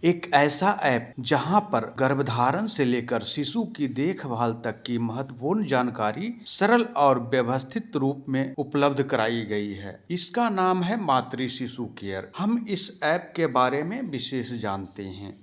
एक ऐसा ऐप जहां पर गर्भधारण से लेकर शिशु की देखभाल तक की महत्वपूर्ण जानकारी सरल और व्यवस्थित रूप में उपलब्ध कराई गई है। इसका नाम है मातृ शिशु केयर। हम इस ऐप के बारे में विशेष जानते हैं।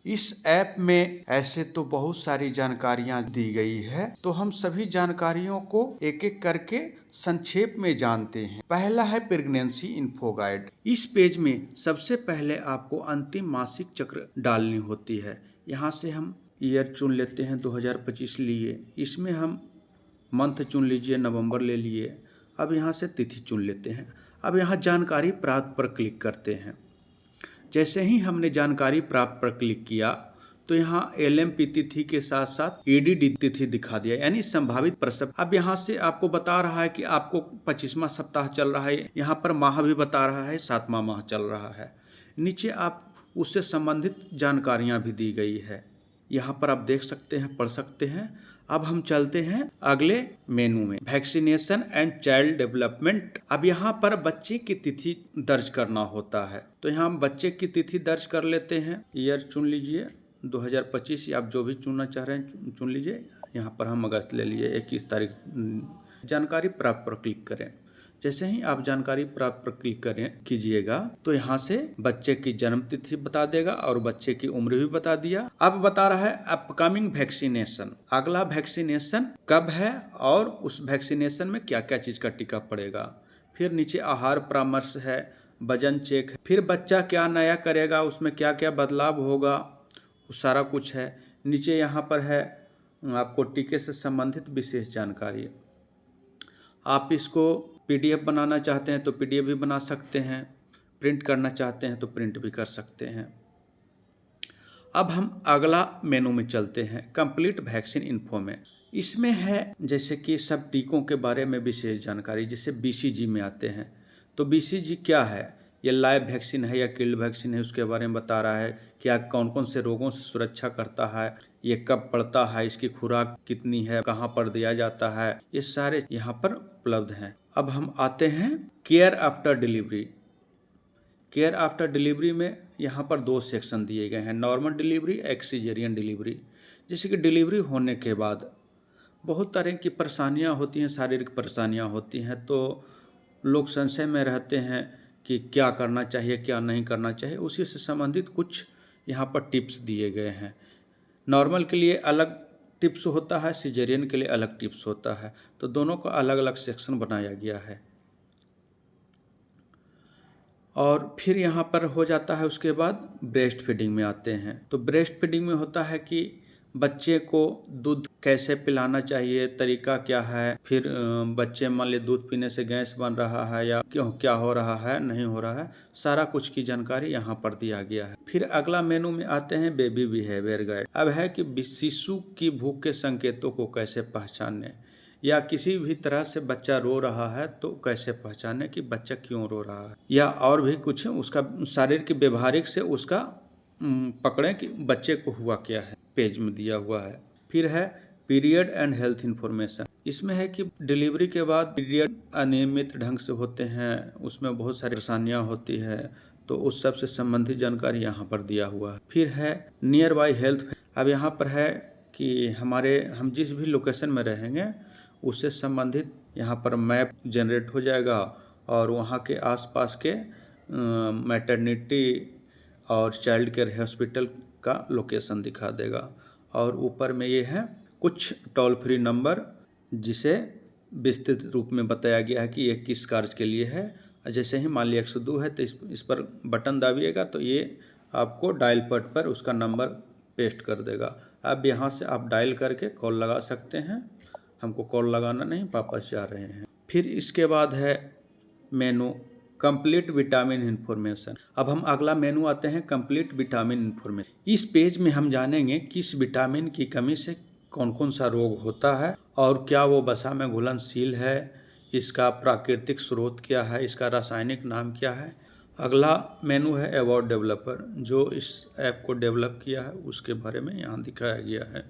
इस ऐप में ऐसे तो बहुत सारी जानकारियां दी गई है, तो हम सभी जानकारियों को एक एक करके संक्षेप में जानते हैं। पहला है प्रेगनेंसी इन्फो गाइड। इस पेज में सबसे पहले आपको अंतिम मासिक चक्र डालनी होती है। यहाँ से हम ईयर चुन लेते हैं, 2025 लिए। इसमें हम मंथ चुन लीजिए, नवंबर ले लिए। अब यहाँ से तिथि चुन लेते हैं। अब यहाँ जानकारी प्राप्त पर क्लिक करते हैं। जैसे ही हमने जानकारी प्राप्त पर क्लिक किया तो यहाँ LMP तिथि के साथ साथ EDD तिथि दिखा दिया, यानी संभावित प्रसव। अब यहाँ से आपको बता रहा है कि आपको 25वां सप्ताह चल रहा है। यहाँ पर माह भी बता रहा है, 7वां माह चल रहा है। नीचे आप उससे संबंधित जानकारियाँ भी दी गई है। यहाँ पर आप देख सकते हैं, पढ़ सकते हैं। अब हम चलते हैं अगले मेनू में, वैक्सीनेशन एंड चाइल्ड डेवलपमेंट। अब यहाँ पर बच्चे की तिथि दर्ज करना होता है, तो यहाँ हम बच्चे की तिथि दर्ज कर लेते हैं। ईयर चुन लीजिए, 2025, या आप जो भी चुनना चाह रहे हैं चुन लीजिए। यहाँ पर हम अगस्त ले लिए, 21 तारीख। जानकारी प्राप्त पर क्लिक करें। जैसे ही आप जानकारी प्राप्त पर क्लिक करें कीजिएगा तो यहाँ से बच्चे की जन्म तिथि बता देगा और बच्चे की उम्र भी बता दिया। अब बता रहा है अपकमिंग वैक्सीनेशन, अगला वैक्सीनेशन कब है और उस वैक्सीनेशन में क्या क्या चीज का टीका पड़ेगा। फिर नीचे आहार परामर्श है, वजन चेक है, फिर बच्चा क्या नया करेगा, उसमें क्या क्या बदलाव होगा, सारा कुछ है। नीचे यहाँ पर है आपको टीके से संबंधित विशेष जानकारी। आप इसको PDF बनाना चाहते हैं तो PDF भी बना सकते हैं, प्रिंट करना चाहते हैं तो प्रिंट भी कर सकते हैं। अब हम अगला मेनू में चलते हैं, कंप्लीट वैक्सीन इन्फो में। इसमें है जैसे कि सब टीकों के बारे में विशेष जानकारी, जैसे BCG में आते हैं। तो BCG क्या है, ये लाइव वैक्सीन है या किल्ड वैक्सीन है, उसके बारे में बता रहा है। क्या कौन कौन से रोगों से सुरक्षा करता है, ये कब पड़ता है, इसकी खुराक कितनी है, कहाँ पर दिया जाता है, ये सारे यहाँ पर उपलब्ध हैं। अब हम आते हैं care after delivery. Care after delivery में यहाँ पर 2 सेक्शन दिए गए हैं, नॉर्मल डिलीवरी, एक सिजेरियन डिलीवरी। जैसे कि डिलीवरी होने के बाद बहुत तरह की परेशानियाँ होती हैं, शारीरिक परेशानियाँ होती हैं, तो लोग संशय में रहते हैं कि क्या करना चाहिए क्या नहीं करना चाहिए। उसी से संबंधित कुछ यहाँ पर टिप्स दिए गए हैं। नॉर्मल के लिए अलग टिप्स होता है, सिजेरियन के लिए अलग टिप्स होता है, तो दोनों का अलग अलग सेक्शन बनाया गया है। और फिर यहाँ पर हो जाता है, उसके बाद ब्रेस्ट फीडिंग में आते हैं। तो ब्रेस्ट फीडिंग में होता है कि बच्चे को दूध कैसे पिलाना चाहिए, तरीका क्या है, फिर बच्चे मान लीजिए दूध पीने से गैस बन रहा है या क्यों क्या हो रहा है, नहीं हो रहा है, सारा कुछ की जानकारी यहाँ पर दिया गया है। फिर अगला मेनू में आते हैं बेबी बिहेवियर गाइड। अब है कि शिशु की भूख के संकेतों को कैसे पहचानने, या किसी भी तरह से बच्चा रो रहा है तो कैसे पहचाने कि बच्चा क्यों रो रहा है, या और भी कुछ उसका शारीरिक व्यवहारिक से उसका पकड़ें कि बच्चे को हुआ क्या है, पेज में दिया हुआ है। फिर है पीरियड एंड हेल्थ इन्फॉर्मेशन। इसमें है कि डिलीवरी के बाद पीरियड अनियमित ढंग से होते हैं, उसमें बहुत सारी परेशानियाँ होती है, तो उस सब से संबंधित जानकारी यहाँ पर दिया हुआ है। फिर है नियर बाई हेल्थ। अब यहाँ पर है कि हम जिस भी लोकेशन में रहेंगे उससे संबंधित यहाँ पर मैप जनरेट हो जाएगा और वहाँ के आसपास के मैटरनिटी और चाइल्ड केयर हॉस्पिटल का लोकेशन दिखा देगा। और ऊपर में ये है कुछ टोल फ्री नंबर जिसे विस्तृत रूप में बताया गया है कि ये किस कार्य के लिए है। जैसे ही मान लिया 102 है तो इस पर बटन दाबिएगा तो ये आपको डायल पैड पर उसका नंबर पेस्ट कर देगा। अब यहाँ से आप डायल करके कॉल लगा सकते हैं। हमको कॉल लगाना नहीं, वापस जा रहे हैं। फिर इसके बाद है मेनू कंप्लीट विटामिन इन्फॉर्मेशन। अब हम अगला मेनू आते हैं कंप्लीट विटामिन इन्फॉर्मेशन। इस पेज में हम जानेंगे किस विटामिन की कमी से कौन कौन सा रोग होता है और क्या वो वसा में घुलनशील है, इसका प्राकृतिक स्रोत क्या है, इसका रासायनिक नाम क्या है। अगला मेनू है अबाउट डेवलपर, जो इस ऐप को डेवलप किया है उसके बारे में यहाँ दिखाया गया है।